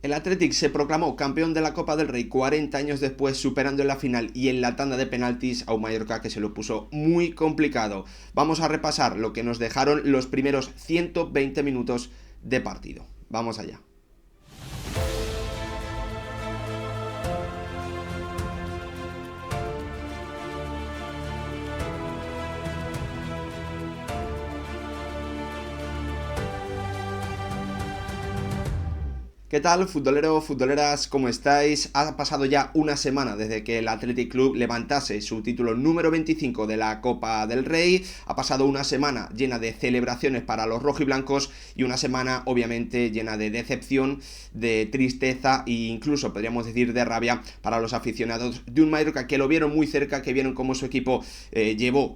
El Athletic se proclamó campeón de la Copa del Rey 40 años después, superando en la final y en la tanda de penaltis a un Mallorca que se lo puso muy complicado. Vamos a repasar lo que nos dejaron los primeros 120 minutos de partido. Vamos allá. ¿Qué tal, futbolero, futboleras? ¿Cómo estáis? Ha pasado ya una semana desde que el Athletic Club levantase su título número 25 de la Copa del Rey. Ha pasado una semana llena de celebraciones para los rojiblancos y una semana obviamente llena de decepción, de tristeza e incluso podríamos decir de rabia para los aficionados de un Mallorca que lo vieron muy cerca, que vieron cómo su equipo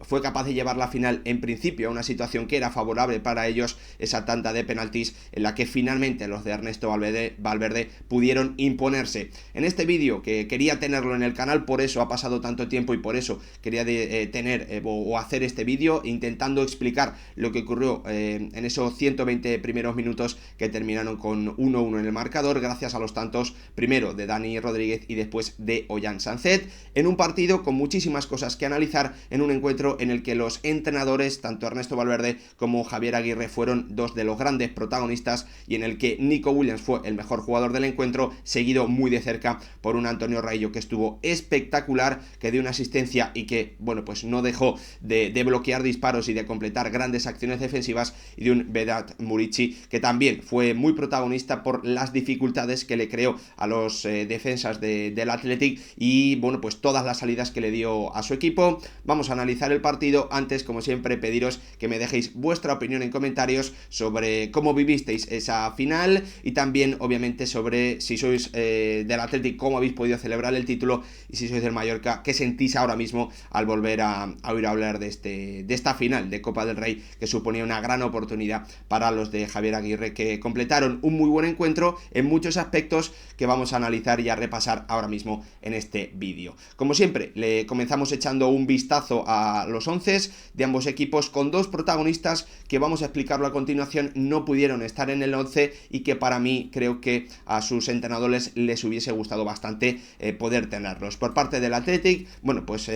fue capaz de llevar la final en principio a una situación que era favorable para ellos, esa tanda de penaltis en la que finalmente los de Ernesto Valverde pudieron imponerse. En este vídeo, que quería tenerlo en el canal, por eso ha pasado tanto tiempo y por eso quería hacer este vídeo intentando explicar lo que ocurrió en esos 120 primeros minutos que terminaron con 1-1 en el marcador, gracias a los tantos primero de Dani Rodríguez y después de Ollán Sánchez, en un partido con muchísimas cosas que analizar, en un encuentro en el que los entrenadores, tanto Ernesto Valverde como Javier Aguirre, fueron dos de los grandes protagonistas y en el que Nico Williams fue el mejor jugador del encuentro, seguido muy de cerca por un Antonio Raillo que estuvo espectacular, que dio una asistencia y que, bueno, pues no dejó de bloquear disparos y de completar grandes acciones defensivas, y de un Vedat Murici que también fue muy protagonista por las dificultades que le creó a los defensas del Athletic y, bueno, pues todas las salidas que le dio a su equipo. Vamos a analizar el partido. Antes, como siempre, pediros que me dejéis vuestra opinión en comentarios sobre cómo vivisteis esa final y también, obviamente, sobre si sois del Athletic, cómo habéis podido celebrar el título, y si sois del Mallorca, qué sentís ahora mismo al volver a oír hablar de esta final de Copa del Rey, que suponía una gran oportunidad para los de Javier Aguirre, que completaron un muy buen encuentro en muchos aspectos que vamos a analizar y a repasar ahora mismo en este vídeo. Como siempre, le comenzamos echando un vistazo a los 11 de ambos equipos, con dos protagonistas que vamos a explicarlo a continuación no pudieron estar en el 11 y que para mí creo que a sus entrenadores les hubiese gustado bastante poder tenerlos. Por parte del Athletic, bueno, pues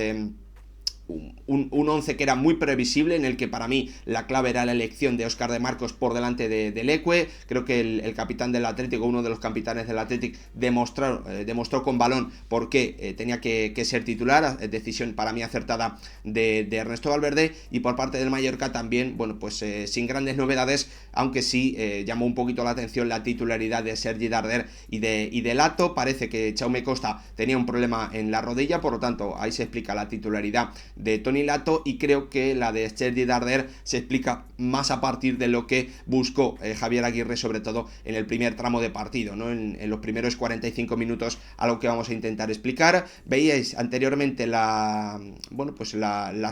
un 11 que era muy previsible, en el que para mí la clave era la elección de Óscar de Marcos por delante de Leque. Creo que el capitán del Atlético, uno de los capitanes del Athletic, demostró con balón por qué tenía que ser titular. Decisión para mí acertada de Ernesto Valverde. Y por parte del Mallorca también, bueno, pues sin grandes novedades, aunque sí llamó un poquito la atención la titularidad de Sergi Darder y de Lato. Parece que Jaume Costa tenía un problema en la rodilla, por lo tanto ahí se explica la titularidad de Toni Lato, y creo que la de Sergi Darder se explica más a partir de lo que buscó Javier Aguirre, sobre todo en el primer tramo de partido, ¿no? En los primeros 45 minutos, algo que vamos a intentar explicar. Veíais anteriormente las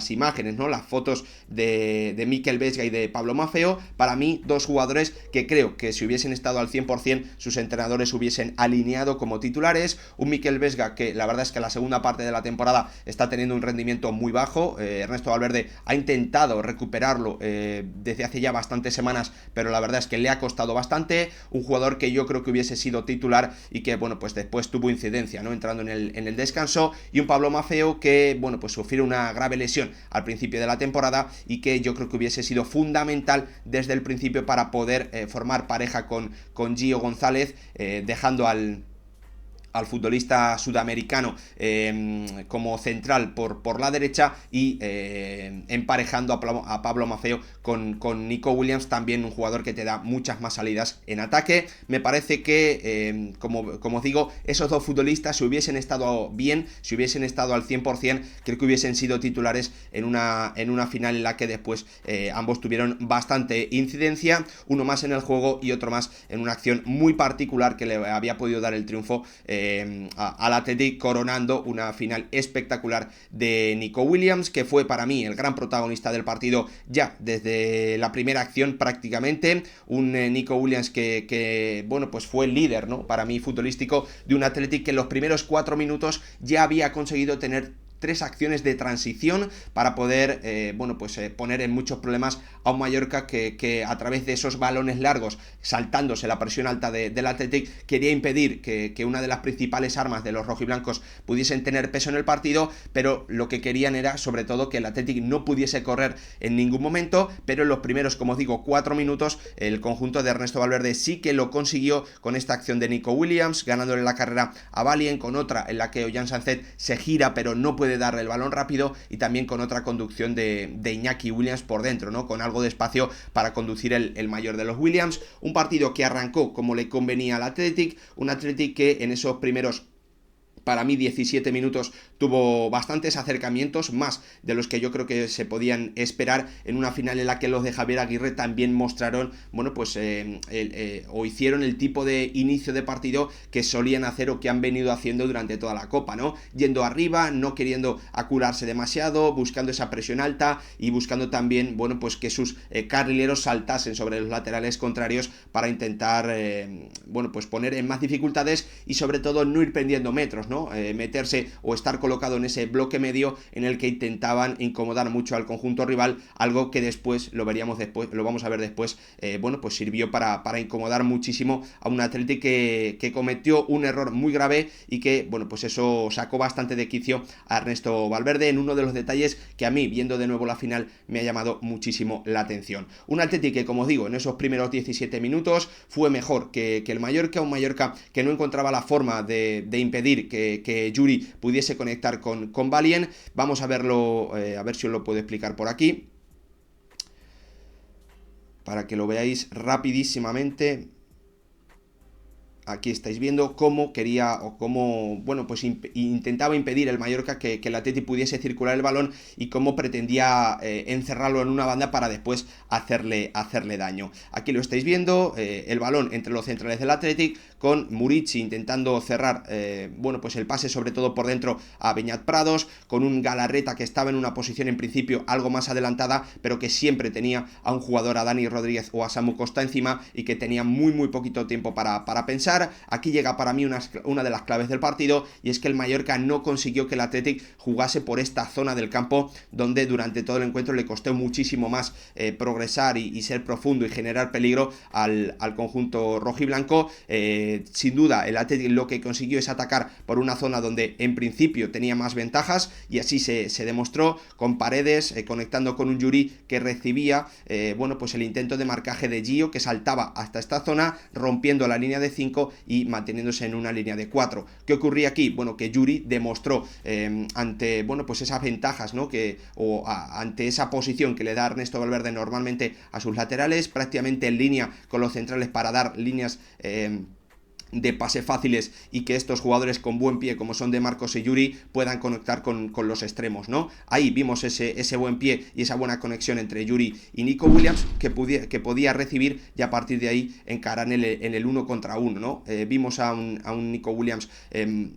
imágenes, ¿no? Las fotos de Mikel Vesga y de Pablo Maffeo. Para mí, dos jugadores que creo que si hubiesen estado al 100%, sus entrenadores hubiesen alineado como titulares. Un Mikel Vesga que la verdad es que la segunda parte de la temporada está teniendo un rendimiento muy bajo. Ernesto Valverde ha intentado recuperarlo desde hace ya bastantes semanas, pero la verdad es que le ha costado bastante. Un jugador que yo creo que hubiese sido titular y que, bueno, pues después tuvo incidencia, ¿no? Entrando en el descanso. Y un Pablo Maffeo que, bueno, pues sufrió una grave lesión al principio de la temporada y que yo creo que hubiese sido fundamental desde el principio para poder formar pareja con Gio González, dejando al futbolista sudamericano como central por la derecha y emparejando a Pablo Maffeo con Nico Williams, también un jugador que te da muchas más salidas en ataque. Me parece que, como digo, esos dos futbolistas, si hubiesen estado bien, si hubiesen estado al 100%, creo que hubiesen sido titulares en una final en la que después ambos tuvieron bastante incidencia, uno más en el juego y otro más en una acción muy particular que le había podido dar el triunfo al Athletic, coronando una final espectacular de Nico Williams, que fue para mí el gran protagonista del partido ya desde la primera acción prácticamente. Un Nico Williams que bueno, pues fue el líder, ¿no? Para mí futbolístico de un Athletic que en los primeros 4 minutos ya había conseguido tener tres acciones de transición para poder poner en muchos problemas a un Mallorca que a través de esos balones largos, saltándose la presión alta del Athletic, quería impedir que una de las principales armas de los rojiblancos pudiesen tener peso en el partido, pero lo que querían era sobre todo que el Athletic no pudiese correr en ningún momento. Pero en los primeros, como os digo, 4 minutos, el conjunto de Ernesto Valverde sí que lo consiguió con esta acción de Nico Williams, ganándole la carrera a Valien, con otra en la que Ollán Sánchez se gira pero no puede darle el balón rápido, y también con otra conducción de Iñaki Williams por dentro, ¿no? Con algo de espacio para conducir el mayor de los Williams. Un partido que arrancó como le convenía al Athletic, un Athletic que en esos primeros, para mí, 17 minutos tuvo bastantes acercamientos, más de los que yo creo que se podían esperar en una final en la que los de Javier Aguirre también mostraron, o hicieron el tipo de inicio de partido que solían hacer o que han venido haciendo durante toda la Copa, ¿no? Yendo arriba, no queriendo acurarse demasiado, buscando esa presión alta y buscando también, que sus carrileros saltasen sobre los laterales contrarios para intentar, poner en más dificultades y sobre todo no ir perdiendo metros, ¿no? Meterse o estar colocado en ese bloque medio en el que intentaban incomodar mucho al conjunto rival, algo que después lo vamos a ver después, sirvió para incomodar muchísimo a un Athletic que cometió un error muy grave y que, eso sacó bastante de quicio a Ernesto Valverde en uno de los detalles que a mí, viendo de nuevo la final, me ha llamado muchísimo la atención. Un Athletic que, como os digo, en esos primeros 17 minutos fue mejor que el Mallorca, un Mallorca que no encontraba la forma de impedir que Yuri pudiese conectar con Valien. Vamos a verlo, a ver si os lo puedo explicar por aquí, para que lo veáis rapidísimamente. Aquí estáis viendo cómo quería o cómo, intentaba impedir el Mallorca que el Athletic pudiese circular el balón y cómo pretendía encerrarlo en una banda para después hacerle daño. Aquí lo estáis viendo, el balón entre los centrales del Athletic, con Murici intentando cerrar, el pase sobre todo por dentro a Beñat Prados, con un Galarreta que estaba en una posición en principio algo más adelantada, pero que siempre tenía a un jugador, a Dani Rodríguez o a Samu Costa encima, y que tenía muy poquito tiempo para pensar. Aquí llega para mí una de las claves del partido, y es que el Mallorca no consiguió que el Athletic jugase por esta zona del campo, donde durante todo el encuentro le costó muchísimo más progresar y ser profundo y generar peligro al conjunto rojiblanco. Sin duda, el Athletic lo que consiguió es atacar por una zona donde en principio tenía más ventajas, y así se demostró, con Paredes conectando con un Yuri que recibía el intento de marcaje de Gio, que saltaba hasta esta zona rompiendo la línea de 5 y manteniéndose en una línea de 4. ¿Qué ocurría aquí? Que Yuri demostró ante esas ventajas, ¿no? Ante esa posición que le da Ernesto Valverde normalmente a sus laterales, prácticamente en línea con los centrales para dar líneas de pase fáciles, y que estos jugadores con buen pie como son De Marcos y Yuri puedan conectar con los extremos, ¿no? Ahí vimos ese buen pie y esa buena conexión entre Yuri y Nico Williams que podía recibir, y a partir de ahí encarar en el 1 contra 1, ¿no? Vimos a un Nico Williams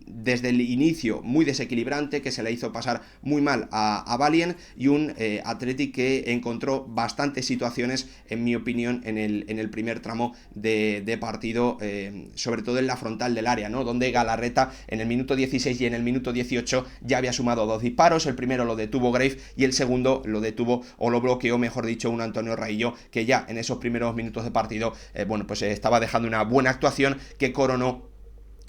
desde el inicio muy desequilibrante, que se le hizo pasar muy mal a Valien, y un Athletic que encontró bastantes situaciones, en mi opinión, en el primer tramo de partido, sobre todo en la frontal del área, ¿no? Donde Galarreta en el minuto 16 y en el minuto 18 ya había sumado 2 disparos. El primero lo detuvo Grave y el segundo lo detuvo, o lo bloqueó, mejor dicho, un Antonio Raillo, que ya en esos primeros minutos de partido estaba dejando una buena actuación, que coronó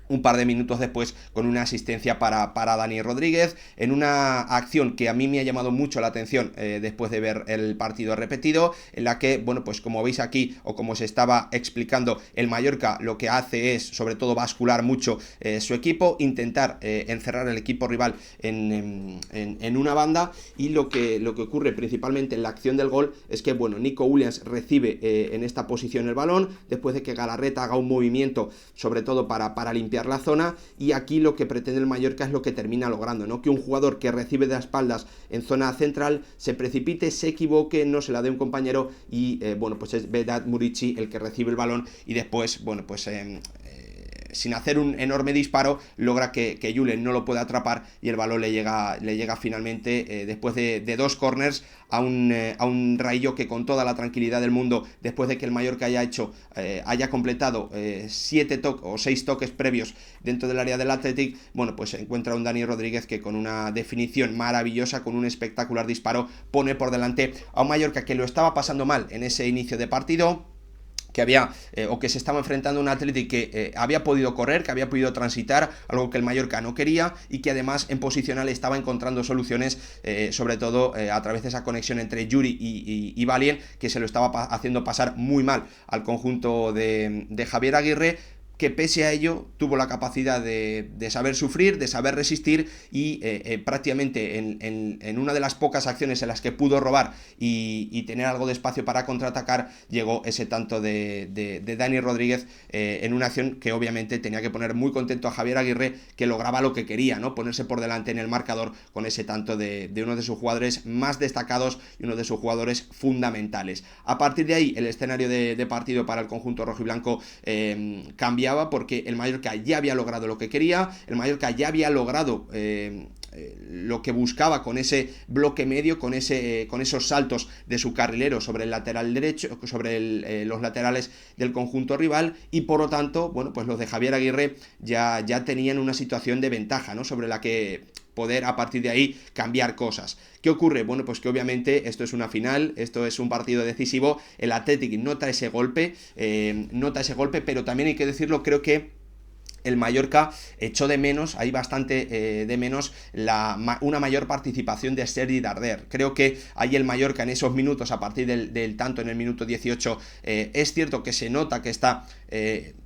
un par de minutos después con una asistencia para Dani Rodríguez, en una acción que a mí me ha llamado mucho la atención después de ver el partido repetido, en la que, como veis aquí, o como se estaba explicando, el Mallorca lo que hace es, sobre todo, bascular mucho su equipo, intentar encerrar el equipo rival en una banda, y lo que ocurre principalmente en la acción del gol es que, Nico Williams recibe en esta posición el balón, después de que Galarreta haga un movimiento, sobre todo para limpiar la zona, y aquí lo que pretende el Mallorca es lo que termina logrando, ¿no? Que un jugador que recibe de espaldas en zona central se precipite, se equivoque, no se la dé un compañero, y es Vedat Murici el que recibe el balón, y después sin hacer un enorme disparo, logra que Julen no lo pueda atrapar y el balón le llega finalmente, después de 2 corners, a un Raillo que con toda la tranquilidad del mundo, después de que el Mallorca haya completado 6 toques previos dentro del área del Athletic, bueno, pues encuentra un Dani Rodríguez que con una definición maravillosa, con un espectacular disparo, pone por delante a un Mallorca que lo estaba pasando mal en ese inicio de partido, que había o que se estaba enfrentando a un Athletic que había podido correr, que había podido transitar, algo que el Mallorca no quería, y que además en posicional estaba encontrando soluciones, sobre todo a través de esa conexión entre Yuri y Valien, que se lo estaba haciendo pasar muy mal al conjunto de Javier Aguirre, que pese a ello tuvo la capacidad de saber sufrir, de saber resistir y prácticamente en una de las pocas acciones en las que pudo robar y tener algo de espacio para contraatacar, llegó ese tanto de Dani Rodríguez, en una acción que obviamente tenía que poner muy contento a Javier Aguirre, que lograba lo que quería, ¿no? Ponerse por delante en el marcador con ese tanto de uno de sus jugadores más destacados y uno de sus jugadores fundamentales. A partir de ahí el escenario de partido para el conjunto rojiblanco cambiaba, porque el Mallorca ya había logrado lo que quería, el Mallorca ya había logrado lo que buscaba con ese bloque medio, con esos saltos de su carrilero sobre el lateral derecho, sobre los laterales del conjunto rival, y por lo tanto, bueno, pues los de Javier Aguirre ya tenían una situación de ventaja, ¿no? Sobre la que poder a partir de ahí cambiar cosas. ¿Qué ocurre? Bueno, pues que obviamente esto es una final, esto es un partido decisivo, el Athletic nota ese golpe, pero también hay que decirlo, creo que el Mallorca echó de menos, hay bastante de menos, una mayor participación de Sergi Darder. Creo que ahí el Mallorca en esos minutos, a partir del tanto en el minuto 18, es cierto que se nota que está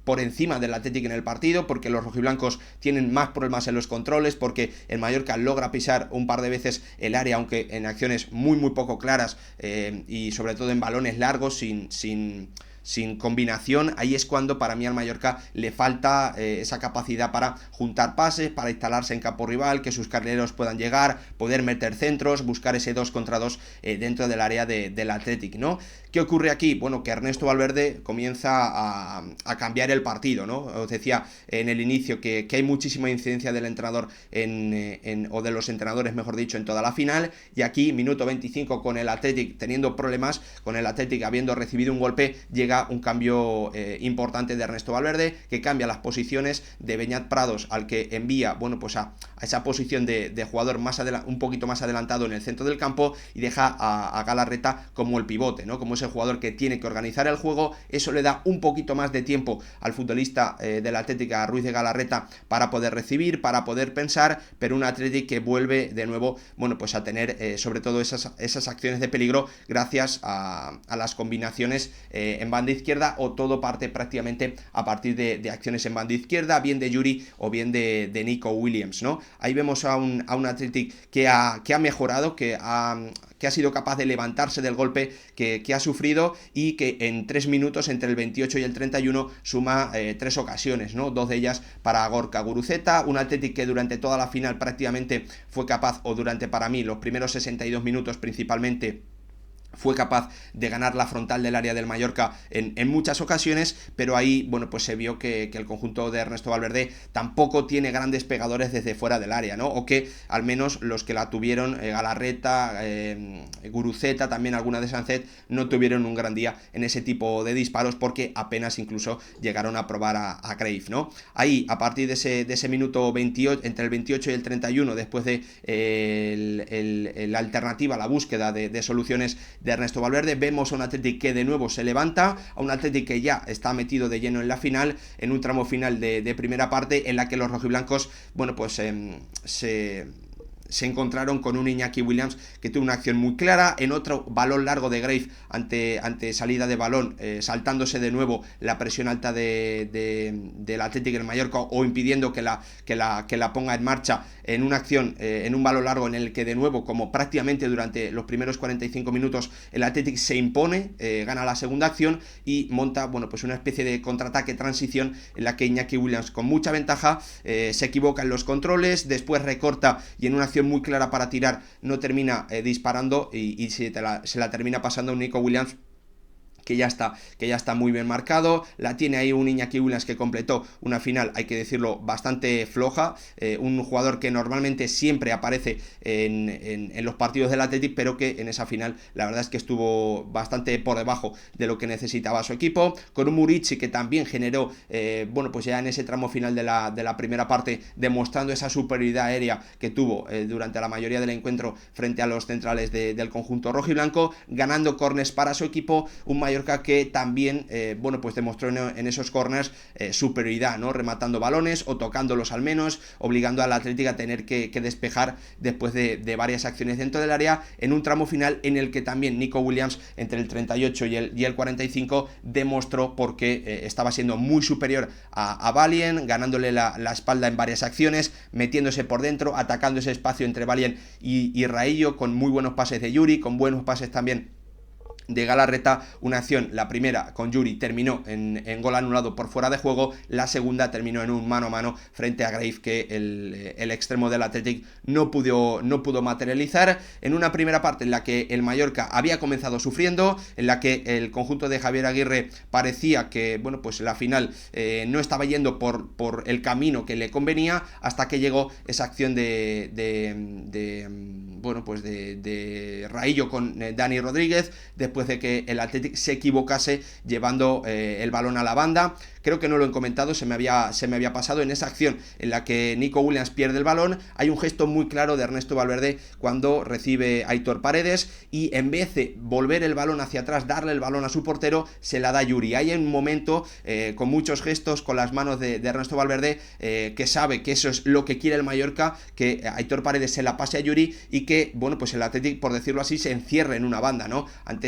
por encima del Athletic en el partido, porque los rojiblancos tienen más problemas en los controles, porque el Mallorca logra pisar un par de veces el área, aunque en acciones muy poco claras, y sobre todo en balones largos, sin combinación. Ahí es cuando para mí al Mallorca le falta esa capacidad para juntar pases, para instalarse en campo rival, que sus carrileros puedan llegar, poder meter centros, buscar ese 2 contra 2 dentro del área del Athletic, ¿no? ¿Qué ocurre aquí? Bueno, que Ernesto Valverde comienza a cambiar el partido, ¿no? Os decía en el inicio que hay muchísima incidencia del entrenador o de los entrenadores, mejor dicho, en toda la final, y aquí, minuto 25, con el Athletic teniendo problemas, con el Athletic habiendo recibido un golpe, llega un cambio importante de Ernesto Valverde, que cambia las posiciones de Beñat Prados, al que envía, bueno, pues a esa posición de jugador un poquito más adelantado en el centro del campo, y deja a Galarreta como el pivote, ¿no? Como ese jugador que tiene que organizar el juego. Eso le da un poquito más de tiempo al futbolista del Athletic, a Ruiz de Galarreta, para poder recibir, para poder pensar, pero un Athletic que vuelve de nuevo, bueno, pues a tener sobre todo esas acciones de peligro gracias a las combinaciones en banda izquierda, o todo parte prácticamente a partir de acciones en banda izquierda, bien de Yuri o bien de Nico Williams, ¿no? Ahí vemos a un Athletic que ha mejorado, que ha sido capaz de levantarse del golpe que ha sufrido, y que en 3 minutos, entre el 28 y el 31, suma 3 ocasiones, ¿no? 2 de ellas para Gorka Guruceta, un Athletic que durante toda la final prácticamente fue capaz, o durante, para mí, los primeros 62 minutos principalmente, fue capaz de ganar la frontal del área del Mallorca en muchas ocasiones, pero ahí, bueno, pues se vio que el conjunto de Ernesto Valverde tampoco tiene grandes pegadores desde fuera del área, ¿no? O que al menos los que la tuvieron, Galarreta, Guruceta, también alguna de Sancet, no tuvieron un gran día en ese tipo de disparos, porque apenas incluso llegaron a probar a Cruyff, ¿no? Ahí, a partir de ese minuto 28, entre el 28 y el 31, después de la alternativa, la búsqueda de soluciones de Ernesto Valverde, vemos a un Athletic que de nuevo se levanta, a un Athletic que ya está metido de lleno en la final, en un tramo final de primera parte, en la que los rojiblancos, bueno, pues se encontraron con un Iñaki Williams que tuvo una acción muy clara, en otro balón largo de Grave ante salida de balón, saltándose de nuevo la presión alta del Athletic en Mallorca, o impidiendo que la ponga en marcha, en una acción, en un balón largo en el que de nuevo, como prácticamente durante los primeros 45 minutos, el Athletic se impone, gana la segunda acción y monta, bueno, pues una especie de contraataque, transición, en la que Iñaki Williams, con mucha ventaja, se equivoca en los controles, después recorta y en una acción muy clara para tirar no termina disparando, y se la termina pasando a un Nico Williams, que ya está muy bien marcado. La tiene ahí un Iñaki Williams que completó una final, hay que decirlo, bastante floja, un jugador que normalmente siempre aparece en los partidos del Athletic, pero que en esa final la verdad es que estuvo bastante por debajo de lo que necesitaba su equipo, con un Murici que también generó, bueno, pues ya en ese tramo final de la primera parte, demostrando esa superioridad aérea que tuvo durante la mayoría del encuentro frente a los centrales del conjunto rojiblanco, ganando corners para su equipo, un Mallorca que también, bueno, pues demostró en esos corners superioridad, ¿no? Rematando balones o tocándolos al menos, obligando al Atlético a tener que despejar después de varias acciones dentro del área, en un tramo final en el que también Nico Williams, entre el 38 y el 45, demostró por qué estaba siendo muy superior a Valien, ganándole la espalda en varias acciones, metiéndose por dentro, atacando ese espacio entre Valien y Raillo, con muy buenos pases de Yuri, con buenos pases también de Galarreta. Una acción, la primera con Yuri, terminó en gol anulado por fuera de juego, la segunda terminó en un mano a mano frente a Grave, que el extremo del Athletic no pudo materializar, en una primera parte en la que el Mallorca había comenzado sufriendo, en la que el conjunto de Javier Aguirre parecía que, bueno, pues la final no estaba yendo por el camino que le convenía, hasta que llegó esa acción bueno, pues de Raillo con Dani Rodríguez, después de que el Athletic se equivocase llevando el balón a la banda. Creo que no lo he comentado, se me había pasado. En esa acción en la que Nico Williams pierde el balón, hay un gesto muy claro de Ernesto Valverde cuando recibe Aitor Paredes, y en vez de volver el balón hacia atrás, darle el balón a su portero, se la da Yuri. Hay un momento con muchos gestos con las manos de Ernesto Valverde, que sabe que eso es lo que quiere el Mallorca, que Aitor Paredes se la pase a Yuri y que, bueno, pues el Athletic, por decirlo así, se encierre en una banda, ¿no? Ante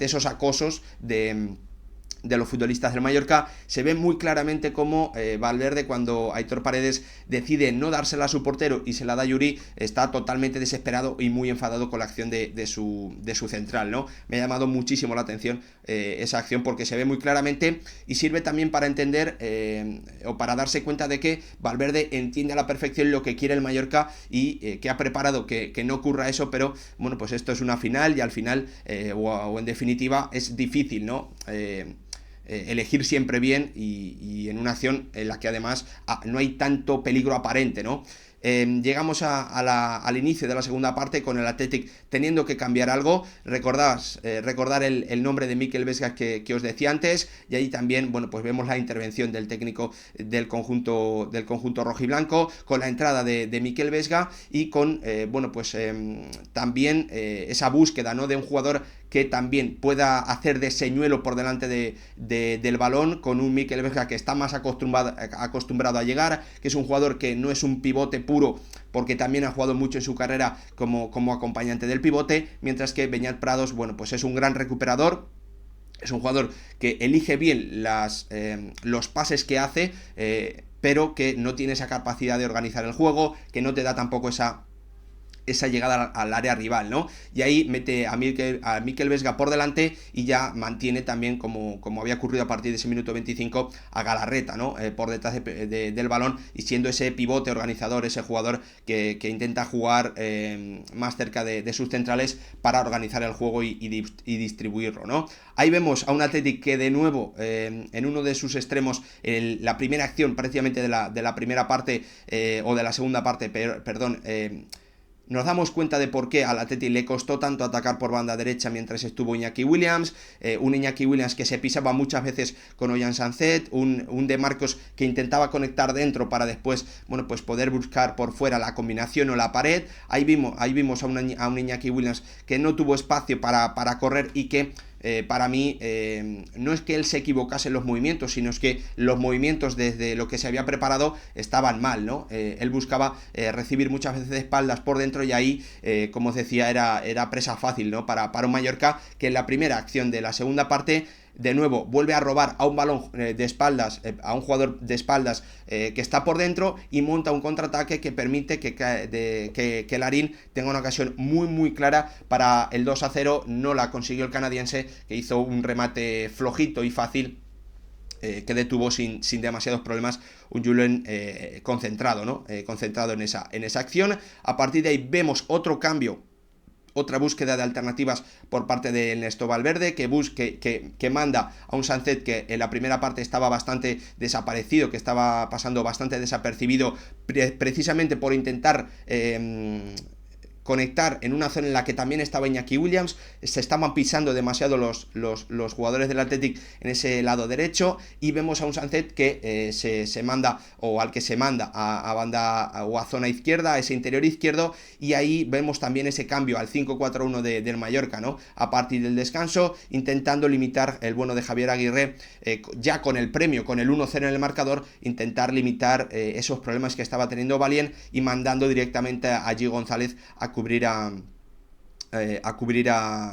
esos acosos de los futbolistas del Mallorca. Se ve muy claramente cómo Valverde, cuando Aitor Paredes decide no dársela a su portero y se la da a Yuri, está totalmente desesperado y muy enfadado con la acción de su central, ¿no? Me ha llamado muchísimo la atención esa acción, porque se ve muy claramente y sirve también para entender o para darse cuenta de que Valverde entiende a la perfección lo que quiere el Mallorca y que ha preparado que no ocurra eso, pero bueno, pues esto es una final y al final o en definitiva es difícil, ¿no? Elegir siempre bien y en una acción en la que además no hay tanto peligro aparente, ¿no? Llegamos al inicio de la segunda parte con el Athletic teniendo que cambiar algo. Recordar el nombre de Mikel Vesga que os decía antes, y ahí también, bueno, pues vemos la intervención del técnico del conjunto rojiblanco, con la entrada de Mikel Vesga y con, bueno, pues también esa búsqueda, ¿no?, de un jugador que también pueda hacer de señuelo por delante del balón, con un Mikel Vesga que está más acostumbrado a llegar, que es un jugador que no es un pivote puro, porque también ha jugado mucho en su carrera como acompañante del pivote, mientras que Beñat Prados, bueno, pues es un gran recuperador. Es un jugador que elige bien los pases que hace, pero que no tiene esa capacidad de organizar el juego, que no te da tampoco esa llegada al área rival, ¿no? Y ahí mete a Mikel Vesga por delante y ya mantiene también, como había ocurrido a partir de ese minuto 25, a Galarreta, ¿no? Por detrás del balón, y siendo ese pivote organizador, ese jugador que intenta jugar más cerca de sus centrales para organizar el juego y distribuirlo, ¿no? Ahí vemos a un Athletic que de nuevo, en uno de sus extremos, la primera acción prácticamente de la primera parte, o de la segunda parte, perdón, nos damos cuenta de por qué al Atleti le costó tanto atacar por banda derecha mientras estuvo Iñaki Williams, un Iñaki Williams que se pisaba muchas veces con Ollán Sancet, un De Marcos que intentaba conectar dentro para después, bueno, pues poder buscar por fuera la combinación o la pared. Ahí vimos a un Iñaki Williams que no tuvo espacio para correr y que para mí no es que él se equivocase en los movimientos, sino es que los movimientos desde lo que se había preparado estaban mal, ¿no? Él buscaba recibir muchas veces de espaldas por dentro y ahí, como os decía, era presa fácil, ¿no? Para un Mallorca que en la primera acción de la segunda parte de nuevo vuelve a robar a un balón de espaldas, a un jugador de espaldas que está por dentro, y monta un contraataque que permite que Larín tenga una ocasión muy muy clara para el 2-0. No la consiguió el canadiense, que hizo un remate flojito y fácil, que detuvo sin demasiados problemas un Julen concentrado, ¿no? Concentrado en esa acción. A partir de ahí vemos otro cambio otra búsqueda de alternativas por parte de Ernesto Valverde, que manda a un Sancet que en la primera parte estaba bastante desaparecido, que estaba pasando bastante desapercibido, precisamente por intentar conectar en una zona en la que también estaba Iñaki Williams. Se estaban pisando demasiado los jugadores del Athletic en ese lado derecho, y vemos a un Sancet que se manda, o al que se manda a banda o a zona izquierda, a ese interior izquierdo, y ahí vemos también ese cambio al 5-4-1 del Mallorca, ¿no? A partir del descanso, intentando limitar el bueno de Javier Aguirre, ya con el premio, con el 1-0 en el marcador, intentar limitar esos problemas que estaba teniendo Valien, y mandando directamente a G. González a cubrir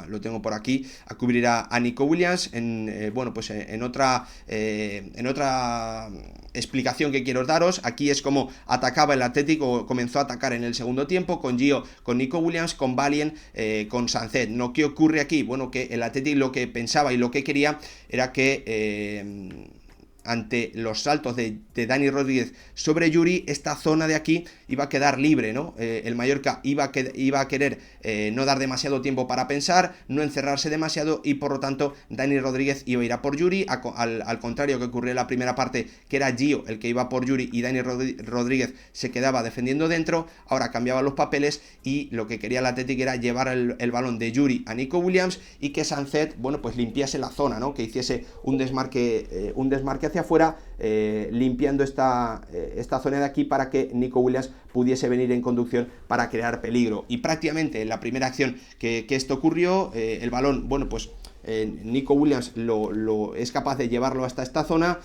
lo tengo por aquí, a cubrir a Nico Williams en otra explicación que quiero daros. Aquí es como atacaba el Atlético, comenzó a atacar en el segundo tiempo, con Gio, con Nico Williams, con Valien, con Sancet. ¿No? ¿Qué ocurre aquí? Bueno, que el Atlético lo que pensaba y lo que quería era que ante los saltos de Dani Rodríguez sobre Yuri, esta zona de aquí iba a quedar libre, ¿no? El Mallorca iba a querer no dar demasiado tiempo para pensar, no encerrarse demasiado, y por lo tanto Dani Rodríguez iba a ir a por Yuri, al contrario que ocurrió en la primera parte, que era Gio el que iba por Yuri y Dani Rodríguez se quedaba defendiendo dentro. Ahora cambiaban los papeles, y lo que quería el Athletic era llevar el balón de Yuri a Nico Williams, y que Sancet, bueno, pues limpiase la zona, ¿no? Que hiciese un desmarque hacia afuera, limpiando esta zona de aquí, para que Nico Williams pudiese venir en conducción para crear peligro. Y prácticamente en la primera acción que esto ocurrió, el balón, bueno, pues Nico Williams es capaz de llevarlo hasta esta zona.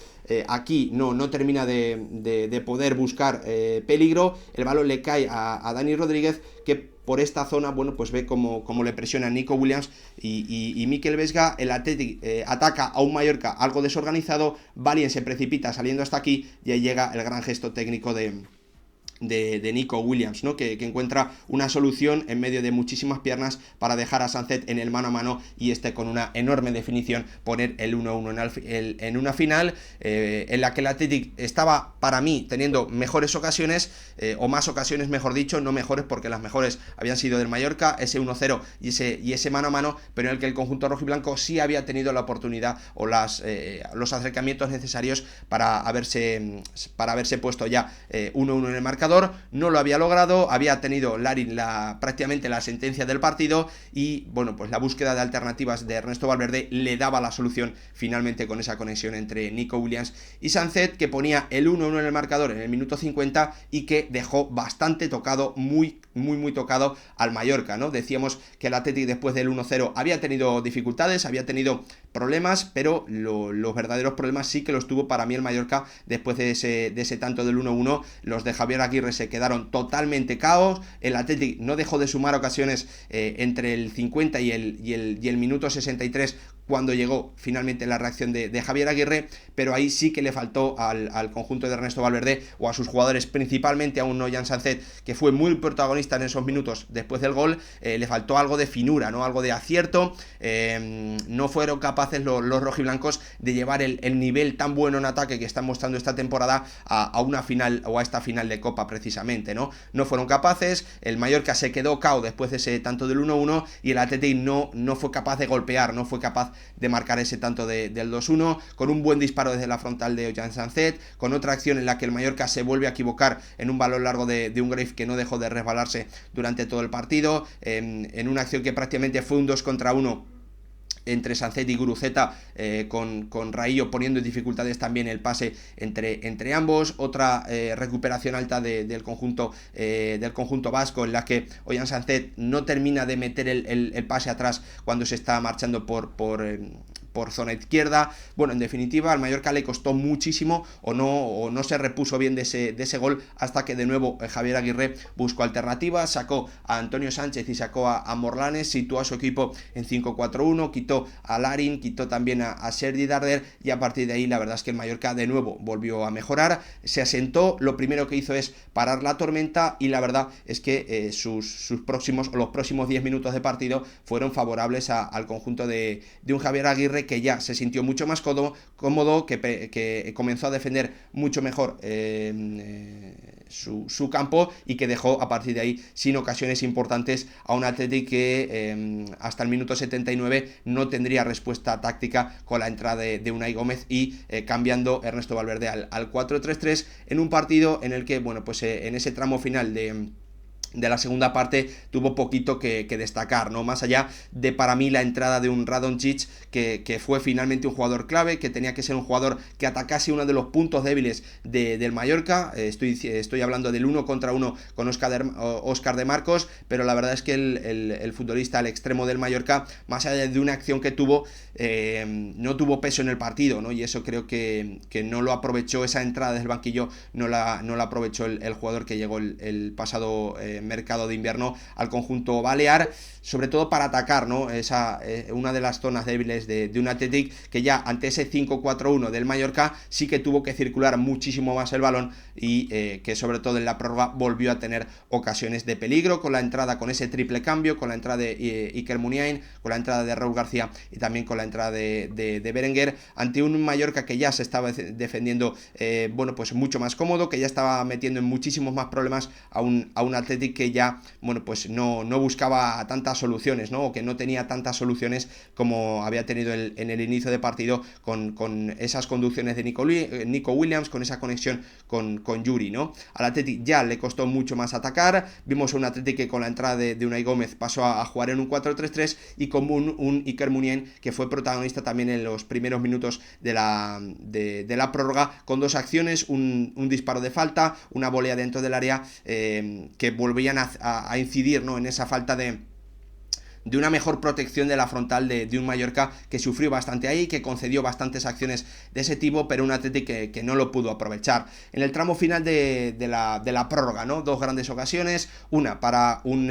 Aquí no termina de poder buscar peligro. El balón le cae a Dani Rodríguez, que por esta zona, bueno, pues ve como le presiona Nico Williams y Mikel Vesga. El Athletic ataca a un Mallorca algo desorganizado. Valien se precipita saliendo hasta aquí, y ahí llega el gran gesto técnico de Nico Williams, ¿no? Que encuentra una solución en medio de muchísimas piernas para dejar a Sancet en el mano a mano, y con una enorme definición poner el 1-1 en una final en la que el Athletic estaba, para mí, teniendo mejores ocasiones, o más ocasiones, mejor dicho, no mejores, porque las mejores habían sido del Mallorca, ese 1-0 y ese mano a mano, pero en el que el conjunto rojiblanco sí había tenido la oportunidad o los acercamientos necesarios para haberse puesto ya 1-1 en el marcador. No lo había logrado, había tenido Larin prácticamente la sentencia del partido, y bueno, pues la búsqueda de alternativas de Ernesto Valverde le daba la solución finalmente con esa conexión entre Nico Williams y Sancet, que ponía el 1-1 en el marcador en el minuto 50, y que dejó bastante tocado, muy tocado al Mallorca, ¿no? Decíamos que el Athletic después del 1-0 había tenido dificultades, había tenido problemas, pero los verdaderos problemas sí que los tuvo para mí el Mallorca después de ese tanto del 1-1. Los de Javier Aguirre se quedaron totalmente caos. El Athletic no dejó de sumar ocasiones entre el 50 y el minuto 63, cuando llegó finalmente la reacción de Javier Aguirre, pero ahí sí que le faltó al conjunto de Ernesto Valverde, o a sus jugadores, principalmente a un Noyan Sancet, que fue muy protagonista en esos minutos después del gol. Le faltó algo de finura, ¿no? Algo de acierto. No fueron capaces los rojiblancos de llevar el nivel tan bueno en ataque que están mostrando esta temporada a una final, o a esta final de Copa precisamente, ¿no? No fueron capaces. El Mallorca se quedó cao después de ese tanto del 1-1, y el Athletic no fue capaz de golpear, no fue capaz de marcar ese tanto del 2-1, con un buen disparo desde la frontal de Ollán Sancet, con otra acción en la que el Mallorca se vuelve a equivocar en un balón largo de un Grave que no dejó de resbalarse durante todo el partido, en una acción que prácticamente fue un 2 contra 1 entre Sancet y Guruceta, con Raillo poniendo en dificultades también el pase entre ambos. Otra recuperación alta del conjunto vasco, en la que Ollán Sancet no termina de meter el pase atrás cuando se está marchando por zona izquierda. Bueno, en definitiva, al Mallorca le costó muchísimo, o no se repuso bien de ese gol, hasta que de nuevo Javier Aguirre buscó alternativas, sacó a Antonio Sánchez y sacó a Morlanes, situó a su equipo en 5-4-1, quitó a Larin, quitó también a Sergi Darder, y a partir de ahí la verdad es que el Mallorca de nuevo volvió a mejorar, se asentó. Lo primero que hizo es parar la tormenta, y la verdad es que los próximos 10 minutos de partido fueron favorables al conjunto de un Javier Aguirre, que ya se sintió mucho más cómodo, que comenzó a defender mucho mejor su campo y que dejó a partir de ahí sin ocasiones importantes a un Athletic que hasta el minuto 79 no tendría respuesta táctica con la entrada de Unai Gómez y cambiando Ernesto Valverde al 4-3-3 en un partido en el que, bueno, pues en ese tramo final de la segunda parte tuvo poquito que destacar, ¿no? Más allá de, para mí, la entrada de un Radonjic que fue finalmente un jugador clave, que tenía que ser un jugador que atacase uno de los puntos débiles del Mallorca. Estoy hablando del 1 contra 1 con Óscar de Marcos, pero la verdad es que el futbolista al extremo del Mallorca, más allá de una acción que tuvo, no tuvo peso en el partido, ¿no? Y eso creo que no lo aprovechó, esa entrada desde el banquillo no la aprovechó el jugador que llegó el pasado mercado de invierno al conjunto balear, sobre todo para atacar, ¿no? Una de las zonas débiles de un Athletic que ya ante ese 5-4-1 del Mallorca sí que tuvo que circular muchísimo más el balón y que sobre todo en la prórroga volvió a tener ocasiones de peligro con la entrada, con ese triple cambio, con la entrada de Iker Muniain, con la entrada de Raúl García y también con la entrada de Berenguer ante un Mallorca que ya se estaba defendiendo bueno, pues mucho más cómodo, que ya estaba metiendo en muchísimos más problemas a un Athletic que ya, bueno, pues no buscaba tantas soluciones, ¿no? O que no tenía tantas soluciones como había tenido en el inicio de partido con esas conducciones de Nico Williams, con esa conexión con Yuri, ¿no? Al Athletic ya le costó mucho más atacar, vimos un Athletic que con la entrada de Unai Gómez pasó a jugar en un 4-3-3 y con un Iker Muniain que fue protagonista también en los primeros minutos de la prórroga, con dos acciones, un disparo de falta, una volea dentro del área que volvían a incidir, ¿no? En esa falta de una mejor protección de la frontal de un Mallorca que sufrió bastante ahí, que concedió bastantes acciones de ese tipo, pero un Athletic que no lo pudo aprovechar. En el tramo final de la prórroga, ¿no? Dos grandes ocasiones, una para un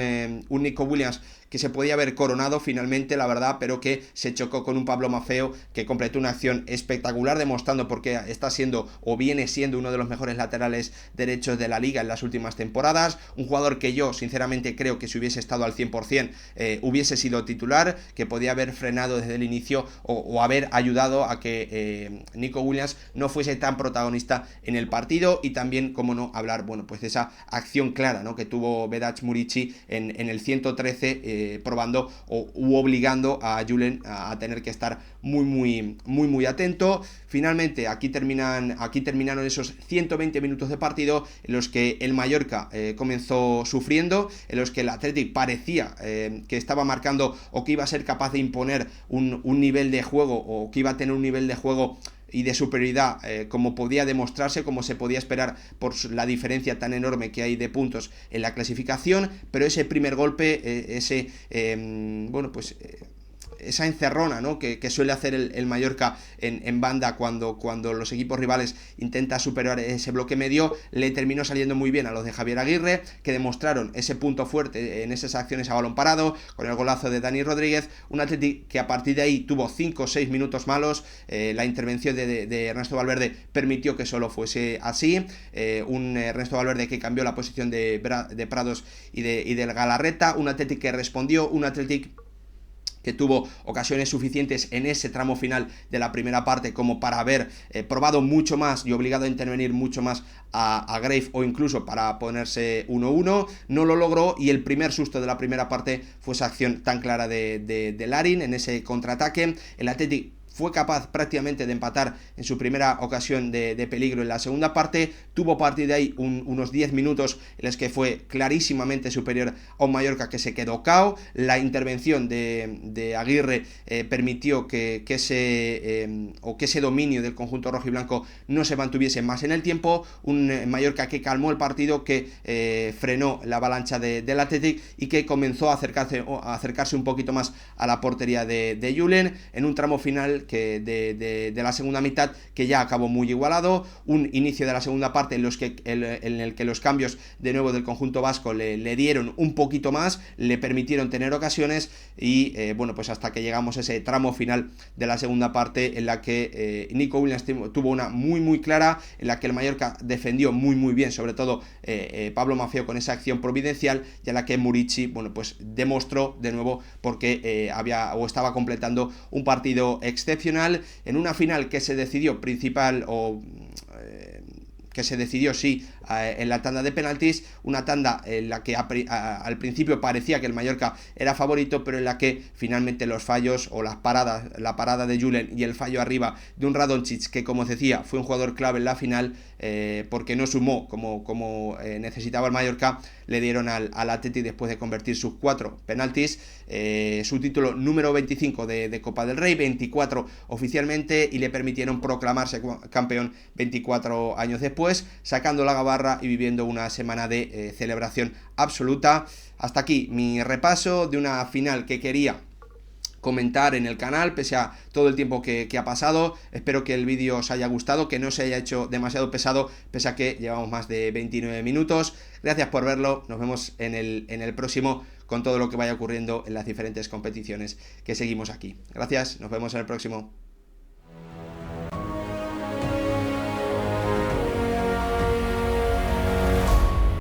Nico Williams que se podía haber coronado finalmente, la verdad, pero que se chocó con un Pablo Maffeo que completó una acción espectacular, demostrando por qué está siendo o viene siendo uno de los mejores laterales derechos de la liga en las últimas temporadas, un jugador que yo sinceramente creo que si hubiese estado al 100% hubiese sido titular, que podía haber frenado desde el inicio o haber ayudado a que Nico Williams no fuese tan protagonista en el partido, y también, como no, hablar, bueno, pues de esa acción clara, ¿no? Que tuvo Vedat Muriqi en el 113 probando u obligando a Julen a tener que estar muy atento. Finalmente aquí terminaron esos 120 minutos de partido en los que el Mallorca comenzó sufriendo, en los que el Athletic parecía que estaba marcando o que iba a ser capaz de imponer un nivel de juego, o que iba a tener un nivel de juego y de superioridad como podía demostrarse, como se podía esperar por la diferencia tan enorme que hay de puntos en la clasificación, pero ese primer golpe, esa encerrona, ¿no? que suele hacer el Mallorca en banda cuando los equipos rivales intentan superar ese bloque medio, le terminó saliendo muy bien a los de Javier Aguirre, que demostraron ese punto fuerte en esas acciones a balón parado, con el golazo de Dani Rodríguez, un Athletic que a partir de ahí tuvo 5 o 6 minutos malos, la intervención de Ernesto Valverde permitió que solo fuese así, un Ernesto Valverde que cambió la posición de Prados y del Galarreta, un Athletic que respondió, un Athletic que tuvo ocasiones suficientes en ese tramo final de la primera parte como para haber probado mucho más y obligado a intervenir mucho más a Grave, o incluso para ponerse 1-1, no lo logró, y el primer susto de la primera parte fue esa acción tan clara de Larin en ese contraataque. El Athletic fue capaz prácticamente de empatar en su primera ocasión de peligro en la segunda parte, tuvo a partir de ahí unos 10 minutos en los que fue clarísimamente superior a un Mallorca que se quedó cao, la intervención de Aguirre permitió que ese dominio del conjunto rojiblanco no se mantuviese más en el tiempo, un Mallorca que calmó el partido, que frenó la avalancha del Athletic y que comenzó a acercarse un poquito más a la portería de Julen en un tramo final de la segunda mitad que ya acabó muy igualado, un inicio de la segunda parte en el que los cambios de nuevo del conjunto vasco le dieron un poquito más, le permitieron tener ocasiones y pues hasta que llegamos a ese tramo final de la segunda parte en la que Nico Williams tuvo una muy clara, en la que el Mallorca defendió muy bien, sobre todo Pablo Maffeo con esa acción providencial, y en la que Muriqi pues demostró de nuevo porque estaba completando un partido excepcional en una final que se decidió que se decidió sí en la tanda de penaltis, una tanda en la que al principio parecía que el Mallorca era favorito, pero en la que finalmente los fallos o la parada de Julen y el fallo arriba de un Radonjic, que como os decía fue un jugador clave en la final, porque no sumó como necesitaba el Mallorca, le dieron al Atleti después de convertir sus 4 penaltis su título número 25 de Copa del Rey, 24 oficialmente, y le permitieron proclamarse campeón 24 años después, sacando la gabarra y viviendo una semana de celebración absoluta. Hasta aquí mi repaso de una final que quería comentar en el canal, pese a todo el tiempo que ha pasado. Espero que el vídeo os haya gustado, que no se haya hecho demasiado pesado, pese a que llevamos más de 29 minutos. Gracias por verlo, nos vemos en el próximo con todo lo que vaya ocurriendo en las diferentes competiciones que seguimos aquí. Gracias, nos vemos en el próximo.